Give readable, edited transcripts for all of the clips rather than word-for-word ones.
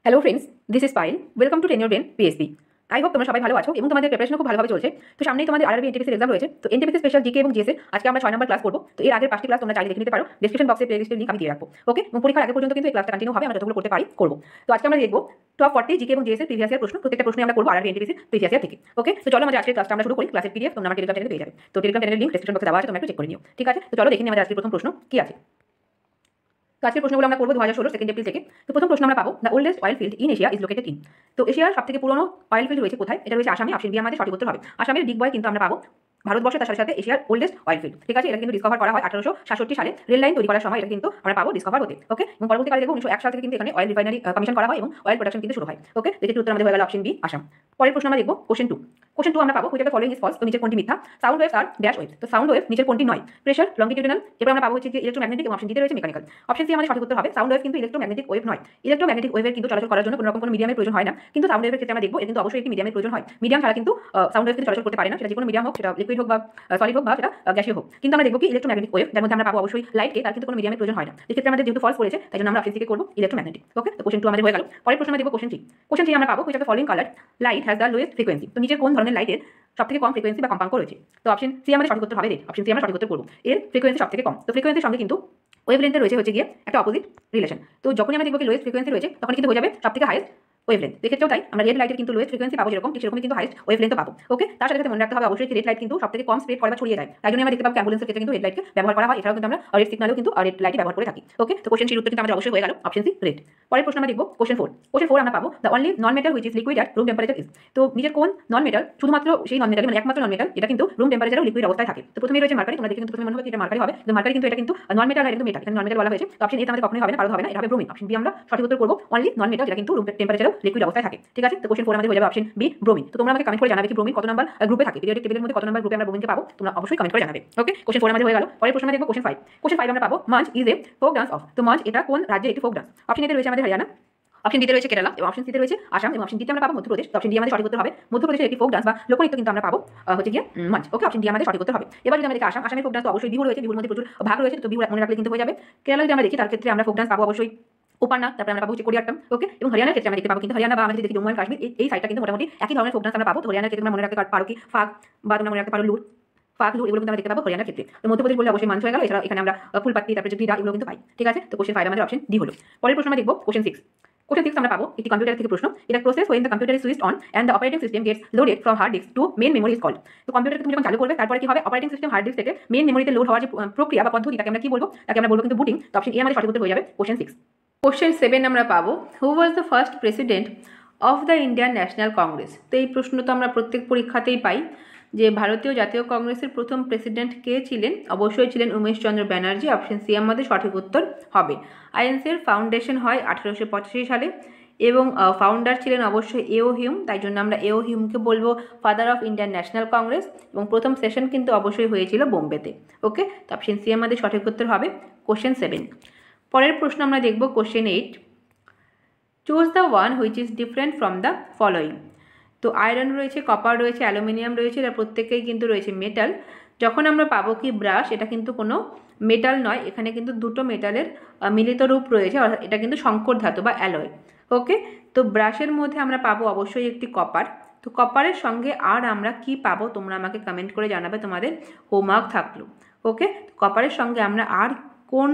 Hello friends, this is Payel. Welcome to ten your brain PSP. I hope তোমরা সবাই ভালো আছো এবং তোমাদের প্রিপারেশন খুব ভালোভাবে চলছে। তো সামনেই তোমাদের আরআরবি এনটিপিসির এক্সাম রয়েছে। তো এনটিপিসি স্পেশাল জিকে এবং জিএস আজকে আমরা 6 নম্বর ক্লাস করব। তো এর আগের 5টি ক্লাস তোমরা চাইলে দেখে নিতে পারো। ডেসক্রিপশন বক্সে প্লেলিস্টের লিংক আমি দিয়ে রাখবো। ওকে, এবং পরীক্ষার আগে পর্যন্ত কিন্তু এই ক্লাসটা কন্টিনিউ হবে, আমরা যতগুলো করতে পারি করব। তো আজকে আমরা দেখব টপ 40 জিকে এবং জিএস এর প্রিভিয়াস ইয়ার প্রশ্ন। প্রত্যেকটা প্রশ্নে আমরা করব আরআরবি এনটিপিসির প্রিভিয়াস ইয়ার থেকে। ওকে, তো চলো আমাদের আজকের ক্লাসটা আমরা শুরু করি। ক্লাসের পিডিএফ তোমরা আমার টেলিগ্রাম চ্যানেলে পেয়ে যাবে। তো টেলিগ্রাম চ্যানেলের লিংক ডেসক্রিপশন বক্সে দেওয়া আছে, তোমরা একটু চেক করে নিও। ঠিক আছে, তো চলো দেখে নিই আমাদের আজকের প্রথম প্রশ্ন কি আছে। তো আজকের প্রশ্নগুলো আমরা করবো 2016 2 এপ্রিল থেকে। তো প্রথম প্রশ্ন আমরা পাবো, the oldest oil field in Asia is located in. তো এশিয়ার সবথেকে পুরনো অয়েল ফিল্ড রয়েছে কোথায়? এটা রয়েছে আসামে। অপশন বি আমাদের সঠিক উত্তর হবে। আসামের ডিগবয় কিন্তু আমরা পাবো ভারতবর্ষে, তার সাথে সাথে এশিয়ার ওল্ডেস্ট অয়েল ফিল্ড। ঠিক আছে, এটা কিন্তু ডিসকভার করা হয় 1866 সালে রেল লাইন তৈরি করার সময়। এটা কিন্তু আমরা পাবো ডিসকভার হতে। ওকে, এবং পরবর্তীকালে দেখবো 1901 সাল থেকে কিন্তু এখানে অয়েল রিফাইনারি কমিশন করা হয় এবং অয়েল প্রোডাকশন কিন্তু শুরু হয়। ওকে, দেখে উত্তর আমাদের হয়ে গেল অপশন বি আসাম। পরের প্রশ্ন আমরা দেখবো কোশ্চেন 2। কোশ্চেন 2 আমরা পাবো, which of the following is false. তো নিচের কোনটি মিথ্যা? সাউন্ড ওয়েভস আর ড্যাশ ওয়েভস। তো সাউন্ড ওয়েভ নিচের কোনটি নয়? Pressure, longitudinal. এরপর আমরা পাবো হচ্ছে যে ইলেকট্রোম্যাগনেটিক এবং অপশন ডিতে রয়েছে মেকানিক্যাল। অপশন সি আমাদের সঠিক উত্তর হবে। সাউন্ড ওয়েভ কিন্তু ইলেকট্রোম্যাগনেটিক ওয়েভ নয়। ইলেকট্রোম্যাগনেটিক ওয়েভের কিন্তু চলাচল করার জন্য কোনো রকম কোনো মিডিয়ামের প্রয়োজন হয় না, কিন্তু সাউন্ড ওয়েভের ক্ষেত্রে আমরা দেখবো এর কিন্তু অবশ্যই একটি মিডিয়ামের প্রয়োজন হয়। মিডিয়াম ছাড়া কিন্তু সাউন্ড ওয়েভ কিন্তু চলাচল করতে পারে না, সেটা যে কোনো মিডিয়াম হোক, সেটা লিকুইড হোক বা সলিড হোক বা সেটা গ্যাসীয় হোক। কিন্তু আমরা দেখবো কি ইলেকট্রোম্যাগনেটিক ওয়েভ, যার মধ্যে আমরা পাবো অবশ্যই লাইটকে, তার কিন্তু কোনো মিডিয়ামের প্রয়োজন হয় না। এক্ষেত্রে আমাদের যেহেতু ফলস করেছে, তাই জন্য আমরা অপশন সি কে করবো ইলেকট্রোম্যাগনেটিক। ওকে, তো কোশ্চেন 2 আমাদের হয়ে গেল। পরের প্রশ্ন আমরা দেখবো কোশ্চেন 3। কোশ্চেন 3 আমরা পাবো, which of the following colour light has the lowest frequency. তো নিচের কোন ধরনের লাইটের সবথেকে কম ফ্রিকোয়েন্সি বা কম্পাঙ্ক রয়েছে? তো অপশন সি আমাদের সঠিক উত্তর হবে রেড। অপশন সি আমরা সঠিক উত্তর করবো। এর ফ্রিকোয়েন্সি সবথেকে কম। তো ফ্রিকোয়েন্সির সঙ্গে কিন্তু ওয়েভলেন্থের রয়েছে হচ্ছে গিয়ে একটা অপোজিট রিলেশন। তো যখনই আমরা দেখবো কি লোয়েস্ট ফ্রিকোয়েন্সি রয়েছে, তখন কিন্তু হয়ে যাবে সবথেকে হাইয়েস্ট ওয়েভলেন্থ। এক্ষেত্রেও তাই, আমরা রেড লাইটের কিন্তু লোয়েস্ট ফ্রিকোয়েন্সি পাবো যেরকম, ঠিক সেরকমই কিন্তু হাইয়েস্ট ওয়েভলেন্থ পাবো। ওকে, তার সাথে সাথে মনে রাখতে হবে অবশ্যই রেড লাইট কিন্তু সবথেকে কম স্প্রেড করে বা ছড়িয়ে যায়। তাই জন্য আমরা দেখতে পাবো অ্যাম্বুলেন্সের ক্ষেত্রে কিন্তু রেড লাইটকে ব্যবহার করা হয়। এছাড়াও কিন্তু আমরা রেড সিগন্যালেও কিন্তু রেড লাইট ব্যবহার করে থাকি। ওকে, তো কোশ্চেন 3 উত্তর কিন্তু আমাদের অবশ্যই হয়ে গেল অপশন সি রেড। পরের প্রশ্ন আমরা দেখবো কোশ্চেন 4। কোশ্চেন 4 আমরা পাবো, the only non metal which is liquid at room temperature is. তো নিচের কোন নন মেটাল, শুধুমাত্র সেই নন মেটাল মানে একমাত্র নন মেটাল এটা কিন্তু রুম টেম্পারেচারেও লিকুইড অবস্থায় থাকে। তো প্রথমেই রয়েছে মার্কারি। তোমরা দেখে কিন্তু প্রথমে মনে হবে এটা মার্কারি হবে, কিন্তু মার্কারি কিন্তু এটা কিন্তু নন মেটাল নয়, এটা কিন্তু মেটাল। এখানে নন মেটাল বলা হয়েছে। তো অপশন এ আমাদের কখনোই হবে না, কারণ হবে না, এটা হবে ব্রোমিন। অপশন বি আমরা সঠিক উত্তর করবো, অনলি নন মেটাল যেটা কিন্তু রুম টেম্পারেচারেও লিকুইড অবস্থায় থাকে। ঠিক আছে, তো কোশ্চেন 4 আমাদের হয়ে যাবে অপশন বি ব্রোমিন। তো তোমরা আমাকে কমেন্ট করে জানাবে কি ব্রোমিন কত নাম্বার গ্রুপে থাকে, পিরিয়ডিক টেবিলের মধ্যে কত নাম্বার গ্রুপে আমরা ব্রোমিনকে পাবো, তোমরা অবশ্যই কমেন্ট করে জানাবে। ওকে, কোশ্চেন 4 আমাদের হয়ে গেল। পরের প্রশ্ন আমরা দেখবো কোশ্চেন 5। কোশ্চেন 5 আমরা পাবো, Munch is a folk dance of. তো মাঞ্চ এটা কোন রাজ্যের একটি ফোক ডান্স? অপশন এতে রয়েছে আমাদের হরিয়ানা, অপশন ডিতে রয়েছে কেরালা এবং অপশন সিতে রয়েছে আসাম এবং অপশন ডিতে আমরা পাবো মধ্যপ্রদেশ। তো অপশন ডি আমাদের সঠিক উত্তর হবে। মধ্যপ্রদেশের একটি ফোক ডান্স বা লোকনৃত্য কিন্তু আমরা পাবো হচ্ছে গিয়ে মাঞ্চ। ওকে, অপশন ডি আমাদের সঠিক উত্তর হবে। এবার যদি আমরা দেখি আসামের ফোক ডান্স তো অবশ্যই বিহু রয়েছে, বিহুর মধ্যে প্রচুর ভাগ রয়েছে, তো বিহু মনে রাখলে কিন্তু হয়ে যাবে। কেরালা যদি আমরা দেখি তার ক্ষেত্রে আমরা ফোক ডান্স পাবো অবশ্যই উপান্না, তারপরে আমরা পাবো হচ্ছে কোডিয়াট্টম। ওকে, এবং হরিয়ানার ক্ষেত্রে আমরা দেখতে পাবো কিন্তু হরিয়ানা বা আমরা যদি দেখি জম্মু এন্ড কাশ্মীর, এই সাইডটা কিন্তু মোটামুটি একই ধরনের ফোক ডান্স আমরা পাবো। তো হরিয়ানার ক্ষেত্রে আমরা মনে রাখতে পারো কি ফাগ, বা তোমরা মনে রাখতে পারো লুর, ফাগ লুর, এগুলো কিন্তু আমরা দেখতে পাবো হরিয়ানার ক্ষেত্রে। তো মধ্যপ্রদেশ বলে অবশ্যই মাঞ্চ হয়ে গেল। এছাড়া এখানে আমরা ফুলপাত্তি, তারপরে যে বিড়া, এগুলো কিন্তু পাই। ঠিক আছে, তো কোশ্চেন 5 আমাদের অপশন ডি হলো। পরের প্রশ্ন আমরা দেখবো কোশ্চেন 6। কোশ্চেন 6 আমরা পাবো একটি কম্পিউটার থেকে প্রশ্ন, এটা process when the computer is switched on and the operating system gets loaded from hard disk to main memory is called। তো কম্পিউটারকে তুমি যখন চালু করবে তারপরে কি হবে, অপারেটিং সিস্টেম হার্ড ডিস্ক থেকে মেইন মেমোরিতে লোড হওয়ার যে প্রক্রিয়া বা পদ্ধতি, তাকে আমরা কি বলবো? তাকে আমরা বলবো কিন্তু বুটিং। তো অপশন এ আমাদের সঠিক উত্তর হয়ে যাবে কোশ্চেন 6। কোশ্চেন 7 আমরা পাবো, who was the first president of the Indian National Congress. তো এই প্রশ্ন তো আমরা প্রত্যেক পরীক্ষাতেই পাই যে ভারতীয় জাতীয় কংগ্রেসের প্রথম প্রেসিডেন্ট কে ছিলেন? অবশ্যই ছিলেন উমেশ চন্দ্র ব্যানার্জি। অপশন সি আমাদের সঠিক উত্তর হবে। আইএনসির ফাউন্ডেশন হয় 1885 সালে এবং ফাউন্ডার ছিলেন অবশ্যই এও হিউম, তাই জন্য আমরা এও হিউমকে বলবো father of Indian National Congress. এবং প্রথম সেশন কিন্তু অবশ্যই হয়েছিল বোম্বেতে। ওকে, তো অপশন সি আমাদের সঠিক উত্তর হবে কোশ্চেন 7। পরের প্রশ্ন আমরা দেখব question 8। Choose the one which is different from the following. তো আয়রন রয়েছে, কপার রয়েছে, অ্যালুমিনিয়াম রয়েছে, এরা প্রত্যেকেই কিন্তু রয়েছে মেটাল। যখন আমরা পাবো কি ব্রাশ, এটা কিন্তু কোনো মেটাল নয়, এখানে কিন্তু দুটো মেটালের মিলিত রূপ রয়েছে, এটা কিন্তু সংকর ধাতু বা অ্যালয়। ওকে, তো ব্রাশের মধ্যে আমরা পাবো অবশ্যই একটি কপার। তো কপারের সঙ্গে আর আমরা কি পাবো, তোমরা আমাকে কমেন্ট করে জানাবে, তোমাদের হোমওয়ার্ক থাকলো। ওকে, কপারের সঙ্গে আমরা আর কোন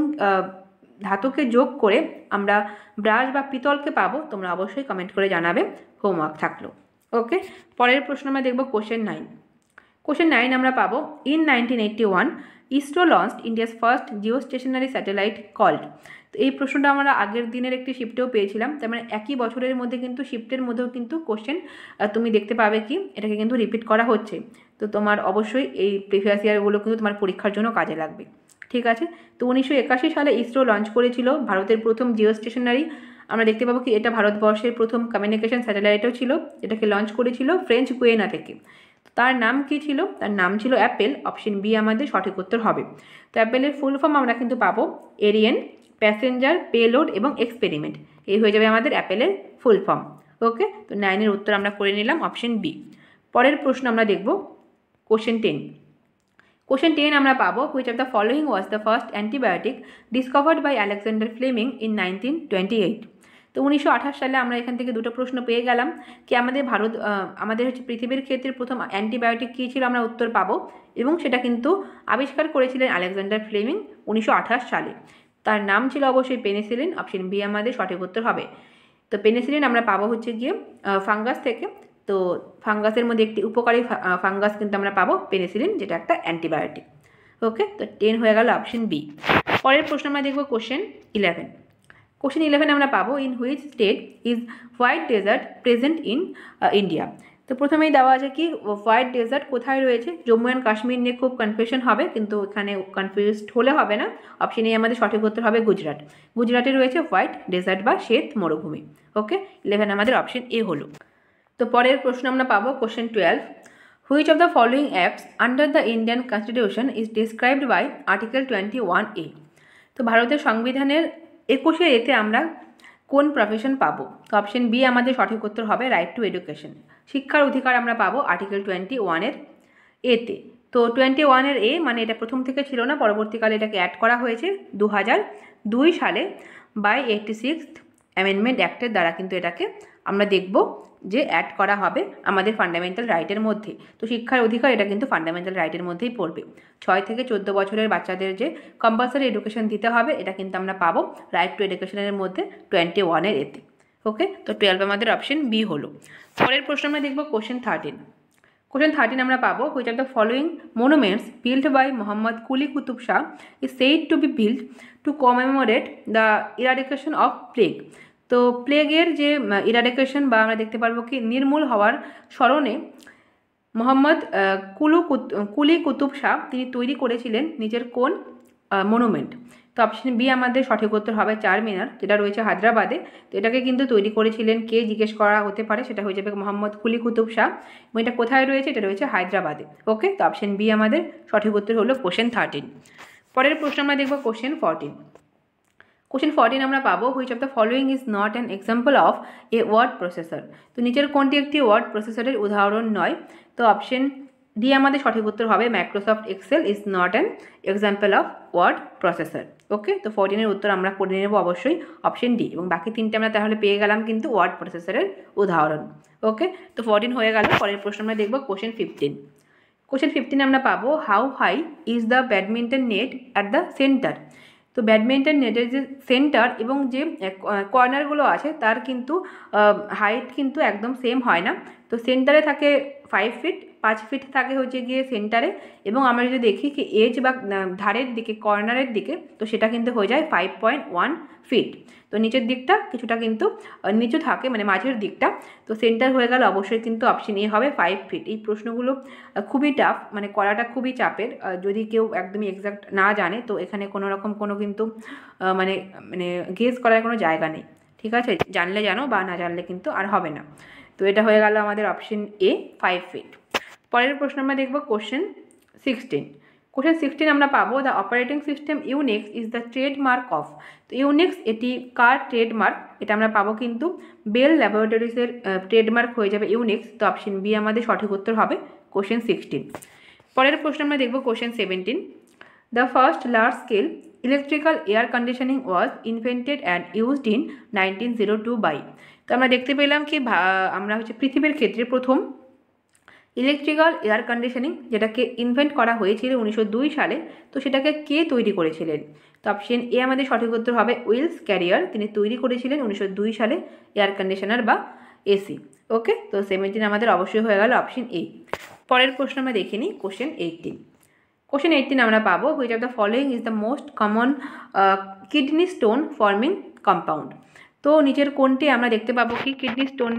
ধাতুকে যোগ করে আমরা ব্রাশ বা পিতলকে পাবো, তোমরা অবশ্যই কমেন্ট করে জানাবে, হোমওয়ার্ক থাকলো। ওকে, পরের প্রশ্ন আমরা দেখব কোশ্চেন 9। কোশ্চেন 9 আমরা পাবো, in 1981 ISRO launched India's first geostationary satellite called. তো এই প্রশ্নটা আমরা আগের দিনের একটি শিফটেও পেয়েছিলাম, তার মানে একই বছরের মধ্যে কিন্তু শিফটের মধ্যেও কিন্তু কোশ্চেন তুমি দেখতে পাবে কি এটাকে কিন্তু রিপিট করা হচ্ছে। তো তোমার অবশ্যই এই প্রিভিয়াস ইয়ারগুলো কিন্তু তোমার পরীক্ষার জন্য কাজে লাগবে। ঠিক আছে, তো 1981 সালে ইসরো লঞ্চ করেছিল ভারতের প্রথম জিও স্টেশনারি। আমরা দেখতে পাবো কি এটা ভারতবর্ষের প্রথম কমিউনিকেশন স্যাটেলাইটও ছিল, এটাকে লঞ্চ করেছিল ফ্রেঞ্চ গুয়েনা থেকে। তার নাম কি ছিল? তার নাম ছিল অ্যাপেল। অপশন বি আমাদের সঠিক উত্তর হবে। তো অ্যাপেলের ফুল ফর্ম আমরা কিন্তু পাবো এরিয়েন, প্যাসেঞ্জার, পেলোড এবং এক্সপেরিমেন্ট। এই হয়ে যাবে আমাদের অ্যাপেলের ফুল ফর্ম। ওকে, তো 9-এর উত্তর আমরা করে নিলাম অপশন বি। পরের প্রশ্ন আমরা দেখব কোশ্চেন 10। কোশ্চেন 10 আমরা পাবো, which of the following was the first antibiotic discovered by Alexander Fleming in 1928। তো 1928 সালে আমরা এখান থেকে দুটো প্রশ্ন পেয়ে গেলাম কি আমাদের হচ্ছে পৃথিবীর ক্ষেত্রে প্রথম অ্যান্টিবায়োটিক কী ছিল আমরা উত্তর পাবো, এবং সেটা কিন্তু আবিষ্কার করেছিলেন আলেকজান্ডার ফ্লেমিং 1928 সালে। তার নাম ছিল অবশ্যই পেনিসিলিন। অপশন বি আমাদের সঠিক উত্তর হবে। তো পেনিসিলিন আমরা পাবো হচ্ছে গিয়ে ফাঙ্গাস থেকে। তো ফাঙ্গাসের মধ্যে একটি উপকারী ফাঙ্গাস কিন্তু আমরা পাবো পেনিসিলিন, যেটা একটা অ্যান্টিবায়োটিক। ওকে, তো 10 হয়ে গেল অপশন বি। পরের প্রশ্ন আমরা দেখব কোশ্চেন 11। কোশ্চেন 11 আমরা পাবো in which state is white desert present in India. তো প্রথমেই দেওয়া আছে কি হোয়াইট ডেজার্ট কোথায় রয়েছে। জম্মু অ্যান্ড কাশ্মীর নিয়ে খুব কনফিউশন হবে, কিন্তু এখানে কনফিউজড হলে হবে না। অপশন এ আমাদের সঠিক উত্তর হবে গুজরাট। গুজরাটে রয়েছে হোয়াইট ডেজার্ট বা শ্বেত মরুভূমি। ওকে, 11 আমাদের অপশন এ হলো। তো পরের প্রশ্ন আমরা পাবো question 12। Which of the following acts under the Indian constitution is described by article 21A। তো ভারতের সংবিধানের 21 এতে আমরা কোন প্রফেশন পাবো। তো অপশন বি আমাদের সঠিক উত্তর হবে রাইট টু এডুকেশন। শিক্ষার অধিকার আমরা পাবো আর্টিকেল 21 এতে। তো 21 এ মানে এটা প্রথম থেকে ছিল না, পরবর্তীকালে এটাকে অ্যাড করা হয়েছে 2002 সালে বাই 86th অ্যামেন্ডমেন্ট অ্যাক্টের দ্বারা, কিন্তু এটাকে আমরা দেখব যে অ্যাড করা হবে আমাদের ফান্ডামেন্টাল রাইটের মধ্যে। তো শিক্ষার অধিকার এটা কিন্তু ফান্ডামেন্টাল রাইটের মধ্যেই পড়বে। 6 থেকে 14 বছরের বাচ্চাদের যে কম্পালসারি এডুকেশন দিতে হবে, এটা কিন্তু আমরা পাবো রাইট টু এডুকেশনের মধ্যে 21 এতে। ওকে, তো 12 আমাদের অপশন বি হলো। পরের প্রশ্ন আমরা দেখব কোশ্চেন 13। কোশ্চেন 13 আমরা পাবো which of the following monuments built by Mohammad Quli Qutb Shah is said to be built to commemorate the eradication of plague. তো প্লেগের যে ইরাডিকেশন বা আমরা দেখতে পারবো কি নির্মূল হওয়ার স্মরণে মোহাম্মদ কুলি কুতুব শাহ তিনি তৈরি করেছিলেন নিজের কোন মনুমেন্ট। তো অপশন বি আমাদের সঠিক উত্তর হবে চারমিনার, যেটা রয়েছে হায়দ্রাবাদে। তো এটাকে কিন্তু তৈরি করেছিলেন কে জিজ্ঞেস করা হতে পারে, সেটা হয়ে যাবে মোহাম্মদ কুলি কুতুব শাহ, এবং এটা কোথায় রয়েছে, এটা রয়েছে হায়দ্রাবাদে। ওকে, তো অপশন বি আমাদের সঠিক উত্তর হলো কোশ্চেন 13। পরের প্রশ্ন আমরা দেখব কোশ্চেন 14। কোশ্চেন 14 আমরা পাবো which of the following is not an example of a word processor. তো নিচের কোনটি একটি ওয়ার্ড প্রসেসরের উদাহরণ নয়। তো অপশন ডি আমাদের সঠিক উত্তর হবে Microsoft Excel is not an example of word processor. Okay, তো 14 উত্তর আমরা করে নেব অবশ্যই অপশন ডি, এবং বাকি তিনটে আমরা তাহলে পেয়ে গেলাম কিন্তু ওয়ার্ড প্রসেসরের উদাহরণ। ওকে, তো 14 হয়ে গেল। পরের প্রশ্ন আমরা দেখব কোশ্চেন 15। কোশ্চেন 15 আমরা পাবো how high is the badminton net at the centre. তো ব্যাডমিন্টন নেটের যে সেন্টার এবং যে কর্নারগুলো আছে তার কিন্তু হাইট কিন্তু একদম সেম হয় না। তো সেন্টারে থাকে 5 ফিট, 5 ফিট থাকে হচ্ছে গিয়ে সেন্টারে, এবং আমরা যদি দেখি কি এজ বা ধারের দিকে কর্নারের দিকে, তো সেটা কিন্তু হয়ে যায় 5.1 ফিট। তো নিচের দিকটা কিছুটা কিন্তু নিচু থাকে, মানে মাঝের দিকটা। তো সেন্টার হয়ে গেল অবশ্যই কিন্তু অপশন এ হবে 5 ফিট। এই প্রশ্নগুলো খুবই টাফ, মানে করাটা খুবই চাপের। যদি কেউ একদমই এক্সাক্ট না জানে, তো এখানে কোনো রকম কোনো কিন্তু মানে মানে গেস করার কোনো জায়গা নেই। ঠিক আছে, জানলে জানো, বা না জানলে কিন্তু আর হবে না। তো এটা হয়ে গেল আমাদের অপশন এ 5 ফিট। পরের প্রশ্ন আমরা দেখব কোশ্চেন 16। কোশ্চেন 16 আমরা পাবো the operating system Unix is the trademark of. তো ইউনিক্স এটি কার ট্রেডমার্ক, এটা আমরা পাবো কিন্তু বেল ল্যাবরেটরিজের ট্রেডমার্ক হয়ে যাবে ইউনিক্স। তো অপশন বি আমাদের সঠিক উত্তর হবে কোশ্চেন 16। পরের প্রশ্ন আমরা দেখব question 17। The first large scale electrical air conditioning was invented and used in 1902 by. তো আমরা দেখতে পেলাম কি আমরা হচ্ছে পৃথিবীর ক্ষেত্রে প্রথম ইলেকট্রিক্যাল এয়ার কন্ডিশনিং যেটাকে ইনভেন্ট করা হয়েছিল 1902 সালে, তো সেটাকে কে তৈরি করেছিলেন। তো অপশন এ আমাদের সঠিক উত্তর হবে উইলস ক্যারিয়ার, তিনি তৈরি করেছিলেন 1902 সালে এয়ার কন্ডিশনার বা এসি। ওকে, তো 17 আমাদের অবশ্যই হয়ে গেল অপশন এ। পরের প্রশ্ন আমরা দেখে নিই কোশ্চেন 18। কোশ্চেন 18 আমরা পাবো which of the following is the most common kidney stone forming compound. তো নিচের কোনটি আমরা দেখতে পাবো কি কিডনি স্টোন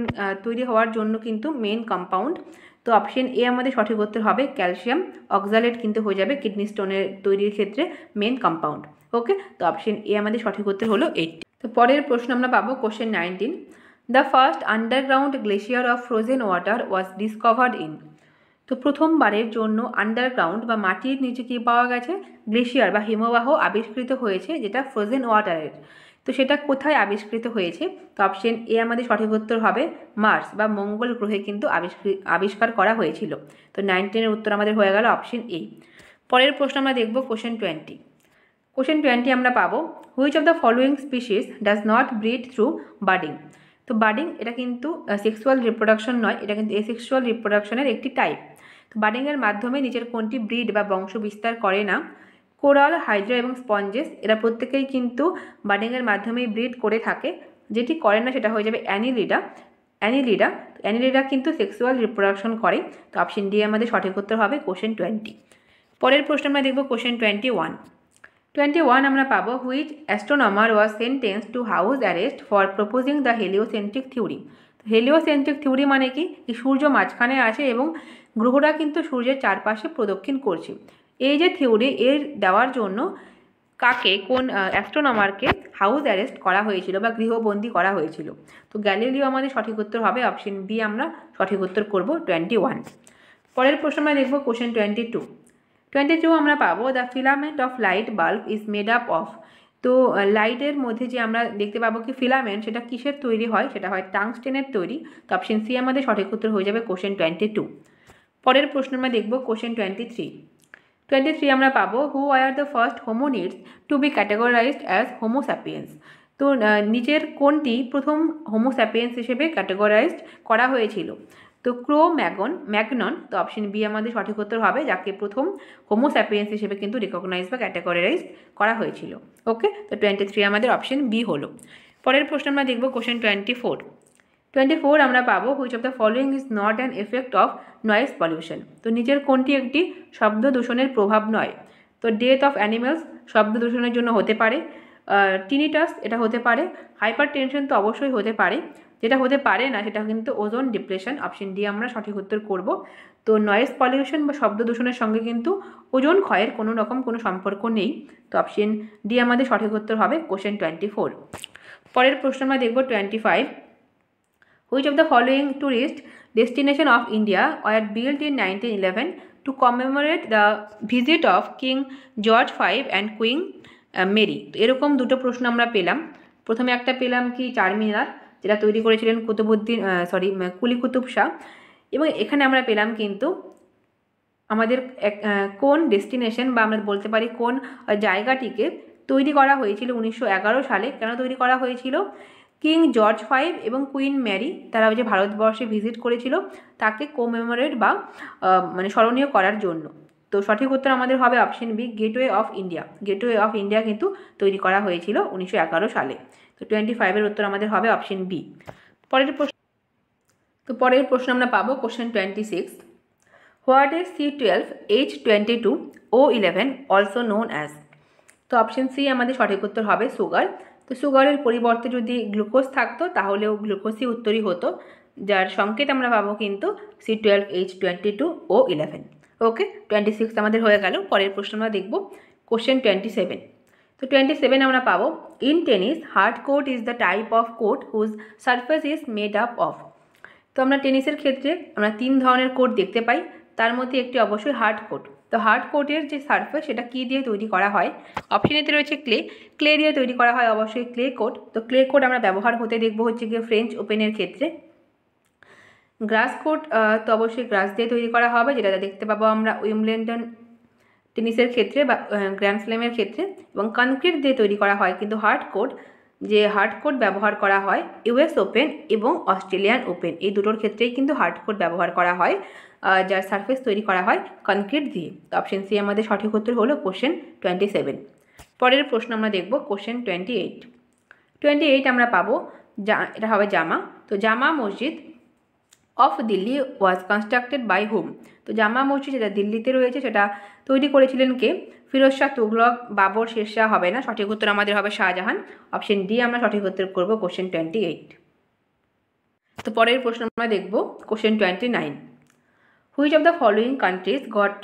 তৈরি হওয়ার জন্য কিন্তু মেন কম্পাউন্ড। তো অপশন এ আমাদের সঠিক উত্তর হবে ক্যালসিয়াম অক্সালেট, কিন্তু হয়ে যাবে কিডনি স্টোনের তৈরির ক্ষেত্রে মেন কম্পাউন্ড। ওকে, তো অপশন এ আমাদের সঠিক উত্তর হলো 80। তো পরের প্রশ্ন আমরা পাবো question 19। The first underground glacier of frozen water was discovered in. তো প্রথমবারের জন্য আন্ডারগ্রাউন্ড বা মাটির নিচে কী পাওয়া গেছে, গ্লেশিয়ার বা হিমবাহ আবিষ্কৃত হয়েছে, যেটা ফ্রোজেন ওয়াটারের। তো সেটা কোথায় আবিষ্কৃত হয়েছে। তো অপশন এ আমাদের সঠিক উত্তর হবে মার্স বা মঙ্গল গ্রহে কিন্তু আবিষ্কার করা হয়েছিল। তো 19 উত্তর আমাদের হয়ে গেল অপশন এ। পরের প্রশ্ন আমরা দেখব কোশ্চেন 20। কোশ্চেন 20 আমরা পাবো which of the following species does not breed through budding. তো বাডিং এটা কিন্তু সেক্সুয়াল রিপ্রোডাকশন নয়, এটা কিন্তু এসেক্সুয়াল রিপ্রোডাকশনের একটি টাইপ। তো বাডিংয়ের মাধ্যমে নিজের কোনটি ব্রিড বা বংশ বিস্তার করে না? কোরাল, হাইড্রা এবং স্পঞ্জেস এরা প্রত্যেকেই কিন্তু বাডিংয়ের মাধ্যমেই ব্রিড করে থাকে। যেটি করে না সেটা হয়ে যাবে অ্যানিলিডা। অ্যানিলিডা কিন্তু সেক্সুয়াল রিপ্রোডাকশন করে। তো অপশন ডি আমাদের সঠিক উত্তর হবে কোশ্চেন 20। পরের প্রশ্ন আমরা দেখব কোশ্চেন 21 আমরা পাবো which astronomer was sentence to house arrest for proposing the heliocentric theory. Heliocentric theory মানে কি সূর্য মাঝখানে আছে এবং গ্রহরা কিন্তু সূর্যের চারপাশে প্রদক্ষিণ করছে। এই যে থিওরি এর দেওয়ার জন্য কাকে, কোন অ্যাস্ট্রোনমারকে হাউস অ্যারেস্ট করা হয়েছিল বা গৃহবন্দী করা হয়েছিল? তো গ্যালিলিও আমাদের সঠিক উত্তর হবে, অপশন বি আমরা সঠিক উত্তর করব 21। পরের প্রশ্ন আমরা দেখব কোশ্চেন 22 আমরা পাবো the filament of light bulb is made up of. তো লাইটের মধ্যে যে আমরা দেখতে পাবো কি ফিলামেন্ট, সেটা কিসের তৈরি হয়? সেটা হয় টাংস্টেনের তৈরি। তো অপশন সি আমাদের সঠিক উত্তর হয়ে যাবে কোশ্চেন 22। পরের প্রশ্ন আমরা দেখব কোশ্চেন 23 আমরা পাবো who are the first hominids to be categorised as homo sapiens. তো নিচের কোনটি প্রথম হোমোস্যাপিয়েন্স হিসেবে ক্যাটেগরাইজড করা হয়েছিল? তো ম্যাগনন। তো অপশন বি আমাদের সঠিক উত্তর হবে, যাকে প্রথম হোমোস্যাপিয়েন্স হিসেবে কিন্তু রিকগনাইজ বা ক্যাটেগরাইজ করা হয়েছিল। ওকে, তো 23 আমাদের অপশন বি হলো। পরের প্রশ্ন আমরা দেখব কোশ্চেন 24 আমরা পাবো which of the following is not an effect of noise pollution. তো নিচের কোনটি একটি শব্দ দূষণের প্রভাব নয়? তো ডেথ অফ অ্যানিমেলস শব্দ দূষণের জন্য হতে পারে, টিনিটাস এটা হতে পারে, হাইপার টেনশন তো অবশ্যই হতে পারে, যেটা হতে পারে না সেটা কিন্তু ওজোন ডিপ্রেশন। অপশন ডি আমরা সঠিক উত্তর করব। তো নয়েজ পলিউশন বা শব্দ দূষণের সঙ্গে কিন্তু ওজোন ক্ষয়ের কোনো রকম কোনো সম্পর্ক নেই। তো অপশন ডি আমাদের সঠিক উত্তর হবে কোশ্চেন 24। পরের প্রশ্ন আমরা দেখব 25 which of the following tourist destination of India were built in 1911 to commemorate the visit of King George V and Queen Mary. তো এরকম দুটো প্রশ্ন আমরা পেলাম। প্রথমে একটা পেলাম কি চারমিনার, যেটা তৈরি করেছিলেন কুলি কুতুব শাহ। এবং এখানে আমরা পেলাম কিন্তু আমাদের কোন ডেস্টিনেশন বা আমরা বলতে পারি কোন জায়গাটিকে তৈরি করা হয়েছিল 1911 সালে। কেন তৈরি করা হয়েছিল? কিং জর্জ V এবং কুইন মেরি তারা যে ভারতবর্ষে ভিজিট করেছিল তাকে কোমেমোরেট বা মানে স্মরণীয় করার জন্য। তো সঠিক উত্তর আমাদের হবে option B Gateway of India. Gateway of India কিন্তু তৈরি করা হয়েছিল 1911 সালে। তো 25-এর উত্তর আমাদের হবে অপশন বি। পরের প্রশ্ন আমরা পাবো question 26 what is C12 H22 O11 also known as. তো অপশন সি আমাদের সঠিক উত্তর হবে সুগার। তো সুগারের পরিবর্তে যদি গ্লুকোজ থাকতো তাহলেও গ্লুকোজই উত্তরই হতো, যার সংকেত আমরা পাবো কিন্তু C12 H22 O11। ওকে, 26 আমাদের হয়ে গেল। পরের প্রশ্ন আমরা দেখব কোশ্চেন 27। তো 27 আমরা পাবো in tennis hard court is the type of court whose surface is made up of. তো আমরা টেনিসের ক্ষেত্রে আমরা 3 ধরনের কোর্ট দেখতে পাই, তার মধ্যে একটি অবশ্যই হার্ড কোর্ট। তো হার্ড কোর্টের যে সারফেস সেটা কী দিয়ে তৈরি করা হয়? অপশনেতে রয়েছে ক্লে দিয়ে তৈরি করা হয় অবশ্যই ক্লে কোর্ট। তো ক্লে কোর্ট আমরা ব্যবহার হতে দেখবো হচ্ছে গিয়ে ফ্রেঞ্চ ওপেনের ক্ষেত্রে। গ্রাস কোর্ট তো অবশ্যই গ্রাস দিয়ে তৈরি করা হবে, যেটা দেখতে পাবো আমরা উইম্বলডন টেনিসের ক্ষেত্রে বা গ্র্যান্ড স্ল্যামের ক্ষেত্রে। এবং কনক্রিট দিয়ে তৈরি করা হয় কিন্তু হার্ড কোর্ট ব্যবহার করা হয় US ওপেন এবং অস্ট্রেলিয়ান ওপেন, এই দুটোর ক্ষেত্রেই কিন্তু হার্ড কোর্ট ব্যবহার করা হয়, যার সারফেস তৈরি করা হয় কনক্রিট দিয়ে। তো অপশন সি আমাদের সঠিক উত্তর হলো কোশ্চেন 27। পরের প্রশ্ন আমরা দেখব কোশ্চেন 28 আমরা পাবো এটা হবে জামা। তো Jama Masjid of Delhi was constructed by whom. তো জামা মসজিদ যেটা দিল্লিতে রয়েছে সেটা তৈরি করেছিলেন কে? ফিরোজ শাহ তুগলক, বাবর, শেরশাহ হবে না, সঠিক উত্তর আমাদের হবে শাহজাহান। অপশন ডি আমরা সঠিক উত্তর করব কোশ্চেন 28। তো পরের প্রশ্ন আমরা দেখব question 29 which of the following countries goat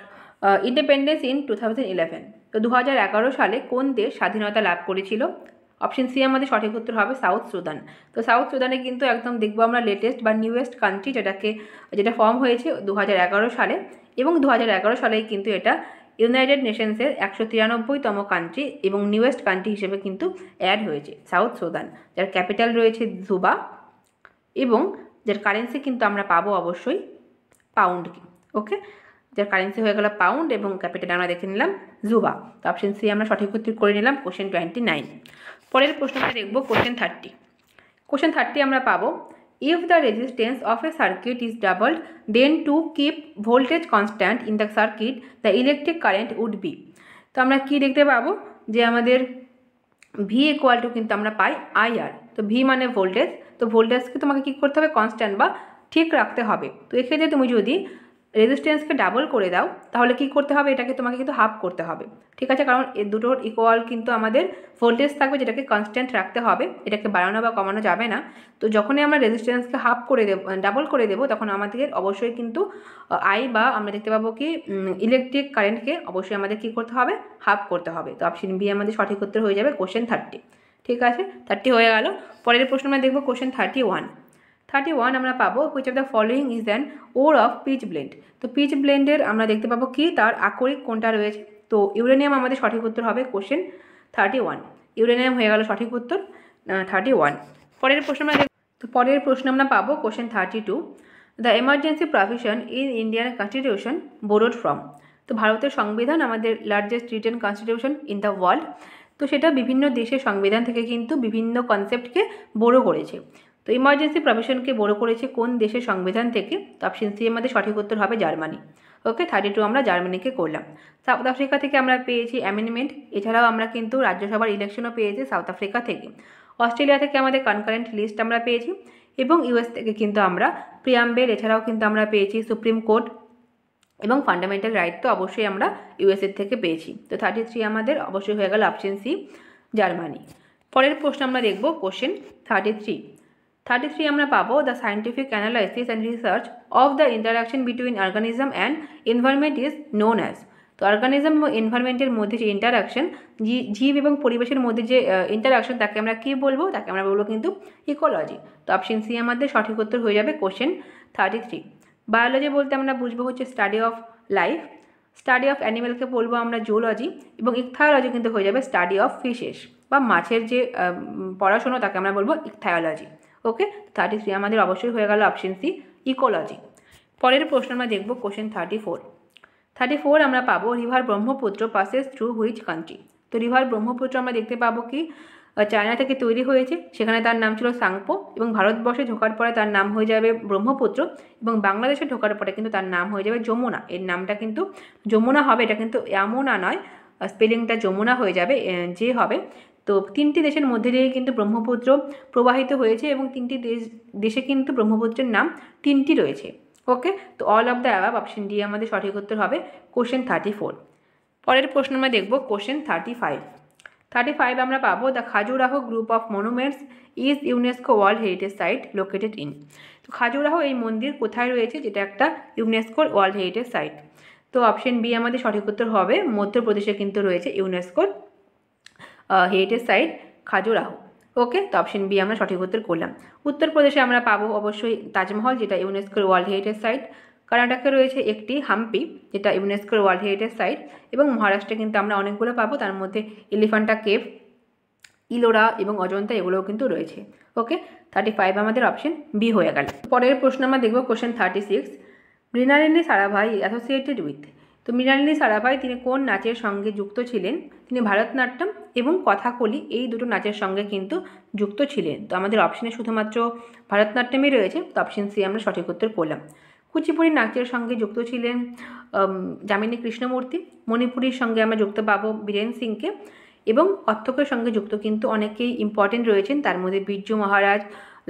independence in 2011। তো 2011 সালে কোন দেশ স্বাধীনতা লাভ করেছিল? অপশন সি আমাদের সঠিক উত্তর হবে সাউথ সুদান। তো সাউথ সুদানে কিন্তু একদম দেখবো আমরা লেটেস্ট বা নিউয়েস্ট কান্ট্রি যেটা ফর্ম হয়েছে 2011 সালে, এবং 2011 সালেই কিন্তু এটা ইউনাইটেড নেশনসের 193তম কান্ট্রি এবং নিউয়েস্ট কান্ট্রি হিসেবে কিন্তু অ্যাড হয়েছে সাউথ সুদান, যার ক্যাপিটাল রয়েছে জুবা এবং যার কারেন্সি কিন্তু আমরা পাবো অবশ্যই পাউন্ড। ওকে, যার কারেন্সি হয়ে গেল পাউন্ড এবং ক্যাপিটাল আমরা দেখে নিলাম জুবা। তো অপশন সি আমরা সঠিক উত্তর করে নিলাম কোশ্চেন 29। পরের প্রশ্নটা দেখব কোশ্চেন 30। কোশ্চেন 30 আমরা পাবো if the resistance of a circuit is doubled then to keep voltage constant in the circuit the electric current would be. তো আমরা কি দেখতে পাবো যে আমাদের ভি ইকুয়াল টু কিন্তু আমরা পাই আইআর। তো ভি মানে ভোল্টেজ, তো ভোল্টেজকে তোমাকে কী করতে হবে কনস্ট্যান্ট বা ঠিক রাখতে হবে। তো এক্ষেত্রে তুমি যদি রেজিস্ট্যান্সকে ডাবল করে দাও তাহলে কি করতে হবে, এটাকে তোমাকে কিন্তু হাফ করতে হবে, ঠিক আছে, কারণ এই দুটোর ইকুয়াল কিন্তু আমাদের ভোল্টেজ থাকবে যেটাকে কনস্ট্যান্ট রাখতে হবে, এটাকে বাড়ানো বা কমানো যাবে না। তো যখনই আমরা রেজিস্ট্যান্সকে হাফ করে দেবো ডাবল করে দেবো তখন আমাদের অবশ্যই কিন্তু আই বা আমরা দেখতে পাবো কি ইলেকট্রিক কারেন্টকে অবশ্যই আমাদের কী করতে হবে হাফ করতে হবে। তো অপশন বি আমাদের সঠিক উত্তর হয়ে যাবে কোশ্চেন 30। ঠিক আছে, 30 হয়ে গেল। পরের প্রশ্ন আমরা দেখবো কোশ্চেন 31 আমরা পাবো which of the following is an ore of pitchblende. তো পিচ ব্লেন্ডের আমরা দেখতে পাবো কি তার আকরিক কোনটা রয়েছে। তো ইউরেনিয়াম আমাদের সঠিক উত্তর হবে কোশ্চেন 31। ইউরেনিয়াম হয়ে গেল সঠিক উত্তর 31। পরের প্রশ্ন আমরা পাবো question 32 the emergency provision in Indian constitution borrowed from. তো ভারতের সংবিধান আমাদের largest written constitution in the world. তো সেটা বিভিন্ন দেশের সংবিধান থেকে কিন্তু বিভিন্ন কনসেপ্টকে বোরো করেছে। তো ইমার্জেন্সি প্রভিশনকে বড় করেছে কোন দেশের সংবিধান থেকে। তো অপশন সি আমাদের সঠিক উত্তর হবে জার্মানি। ওকে, 32 আমরা জার্মানিকে করলাম। সাউথ আফ্রিকা থেকে আমরা পেয়েছি অ্যামেন্ডমেন্ট, এছাড়াও আমরা কিন্তু রাজ্যসভার ইলেকশনও পেয়েছি সাউথ আফ্রিকা থেকে। অস্ট্রেলিয়া থেকে আমাদের কনকারেন্ট লিস্ট আমরা পেয়েছি এবং ইউএস থেকে কিন্তু আমরা প্রিয়াম্বেল, এছাড়াও কিন্তু আমরা পেয়েছি সুপ্রিম কোর্ট এবং ফান্ডামেন্টাল রাইট তো অবশ্যই আমরা ইউএসএর থেকে পেয়েছি। তো 33 আমাদের অবশ্যই হয়ে গেল অপশন সি জার্মানি। পরের প্রশ্ন আমরা দেখব কোশ্চেন 33 আমরা পাবো the scientific analysis and research of the interaction between organism and environment is known as. তো অর্গানিজম এবং এনভায়রনমেন্টের মধ্যে যে ইন্টারাকশন, জীব এবং পরিবেশের মধ্যে যে ইন্টারাকশন তাকে আমরা কী বলবো, তাকে আমরা বলবো কিন্তু ইকোলজি। তো অপশন সি আমাদের সঠিক উত্তর হয়ে যাবে কোশ্চেন 33। বায়োলজি বলতে আমরা বুঝবো হচ্ছে study of life, study of অ্যানিমেলকে বলবো আমরা জুলজি, এবং ইকথায়োলজি কিন্তু হয়ে যাবে স্টাডি অফ ফিশেস বা মাছের যে পড়াশোনা তাকে আমরা বলবো ইকথায়োলজি। ওকে, 33 আমাদের অবশ্যই হয়ে গেল অপশন সি ইকোলজি। পরের প্রশ্ন আমরা দেখব কোশ্চেন 34 আমরা পাবো river Brahmaputra passes through which country. তো রিভার ব্রহ্মপুত্র আমরা দেখতে পাবো কি চায়না থেকে তৈরি হয়েছে, সেখানে তার নাম ছিল সাংপো, এবং ভারতবর্ষে ঢোকার পরে তার নাম হয়ে যাবে ব্রহ্মপুত্র, এবং বাংলাদেশে ঢোকার পরে কিন্তু তার নাম হয়ে যাবে যমুনা। এর নামটা কিন্তু যমুনা হবে, এটা কিন্তু ইয়ামুনা নয়, স্পেলিংটা যমুনা হয়ে যাবে যে হবে। তো 3টি দেশের মধ্যে দিয়ে কিন্তু ব্রহ্মপুত্র প্রবাহিত হয়েছে এবং 3টি দেশে কিন্তু ব্রহ্মপুত্রের নাম 3টি রয়েছে। ওকে, তো all of the above option D আমাদের সঠিক উত্তর হবে কোশ্চেন 34। পরের প্রশ্ন আমরা দেখব কোশ্চেন 35 আমরা পাবো the Khajuraho group of monuments is UNESCO world heritage site located in. তো খাজুরাহো এই মন্দির কোথায় রয়েছে, যেটা একটা ইউনেস্কোর ওয়ার্ল্ড হেরিটেজ সাইট। তো অপশন বি আমাদের সঠিক উত্তর হবে মধ্যপ্রদেশে কিন্তু রয়েছে ইউনেস্কোর হেরিটেজ সাইট খাজুরাহো। ওকে, তো অপশন বি আমরা সঠিক উত্তর করলাম। উত্তরপ্রদেশে আমরা পাবো অবশ্যই তাজমহল, যেটা ইউনেস্কোর ওয়ার্ল্ড হেরিটেজ সাইট। কর্ণাটকে রয়েছে একটি হাম্পি, যেটা ইউনেস্কোর ওয়ার্ল্ড হেরিটেজ সাইট, এবং মহারাষ্ট্রে কিন্তু আমরা অনেকগুলো পাবো, তার মধ্যে এলিফ্যান্টা কেভ, ইলোরা এবং অজন্তা এগুলোও কিন্তু রয়েছে। ওকে, 35 আমাদের অপশন বি হয়ে গেল। পরের প্রশ্ন আমরা দেখব question 36 Mrinalini Sarabhai associated with. তো মৃণালিনী সারাভাই তিনি কোন নাচের সঙ্গে যুক্ত ছিলেন? তিনি ভারতনাট্যম এবং কথাকলি এই দুটো নাচের সঙ্গে কিন্তু যুক্ত ছিলেন। তো আমাদের অপশনে শুধুমাত্র ভারতনাট্যমই রয়েছে, তো অপশন সি আমরা সঠিক উত্তর করলাম। কুচিপুড়ি নাচের সঙ্গে যুক্ত ছিলেন যামিনী কৃষ্ণমূর্তি, মণিপুরীর সঙ্গে আমরা যুক্ত পাবো বীরেন সিংকে, এবং কত্থকের সঙ্গে যুক্ত কিন্তু অনেকেই ইম্পর্টেন্ট রয়েছেন, তার মধ্যে বিরজু মহারাজ,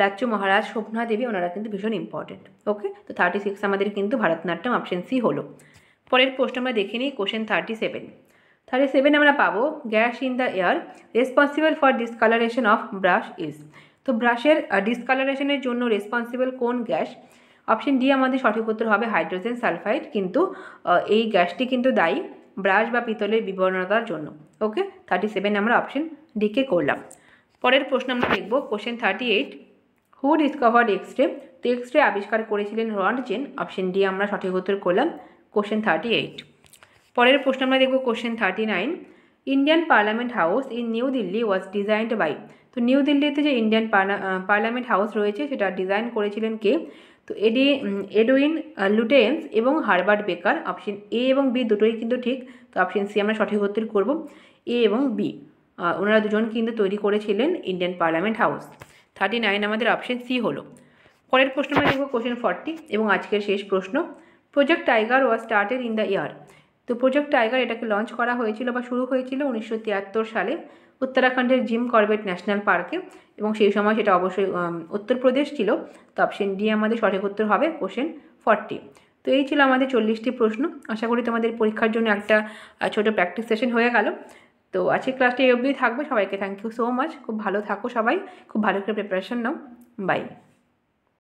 লাচ্চু মহারাজ, শোভনা দেবী, ওনারা কিন্তু ভীষণ ইম্পর্টেন্ট। ওকে, তো 36 আমাদের কিন্তু ভারতনাট্যম অপশন সি হলো। পরের প্রশ্ন আমরা দেখে নিই কোশ্চেন 37 আমরা পাবো gas in the air responsible for discolouration of brush is. তো ব্রাশের ডিসকালারেশনের জন্য রেসপন্সিবল কোন গ্যাস? অপশন ডি আমাদের সঠিক উত্তর হবে হাইড্রোজেন সালফাইড, কিন্তু এই গ্যাসটি কিন্তু দায়ী ব্রাশ বা পিতলের বিবর্ণতার জন্য। ওকে, 37 আমরা অপশন ডিকে করলাম। পরের প্রশ্ন আমরা দেখব কোশ্চেন 38 হু ডিসকভার্ড এক্স রে। তো এক্স রে আবিষ্কার করেছিলেন রন্টজেন, অপশন ডি আমরা সঠিক উত্তর করলাম কোশ্চেন 38। পরের প্রশ্ন আমরা দেখব question 39 Indian Parliament House in New Delhi was designed by. তো তো নিউ দিল্লিতে যে ইন্ডিয়ান পার্লামেন্ট হাউস রয়েছে সেটা ডিজাইন করেছিলেন কে? তো এডউইন লুটেন্স এবং হারবার্ট বেকার। অপশন এ এবং বি দুটোই কিন্তু ঠিক। তো অপশন সি আমরা সঠিক উত্তর করব, এ এবং বি। ওনারা দুজন কিন্তু তৈরি করেছিলেন ইন্ডিয়ান পার্লামেন্ট হাউস। 39 আমাদের অপশন সি হলো। পরের প্রশ্ন আমরা দেখব কোশ্চেন 40 এবং আজকের শেষ প্রশ্ন। Project tiger was started in the year. তো প্রজেক্ট টাইগার এটাকে লঞ্চ করা হয়েছিল বা শুরু হয়েছিল 1973 সালে উত্তরাখণ্ডের জিম করবেট ন্যাশনাল পার্কে, এবং সেই সময় সেটা অবশ্যই উত্তরপ্রদেশ ছিল। তো অপশন ডি আমাদের সঠিক উত্তর হবে কোশ্চেন 40। তো এই ছিল আমাদের 40টি প্রশ্ন। আশা করি তোমাদের পরীক্ষার জন্য একটা ছোট প্র্যাকটিস সেশন হয়ে গেল। তো আজকের ক্লাসটা এই অবধি থাকবে। সবাইকে থ্যাংক ইউ সো মাচ। খুব ভালো থাকো সবাই, খুব ভালো করে প্রিপারেশন নাও। বাই।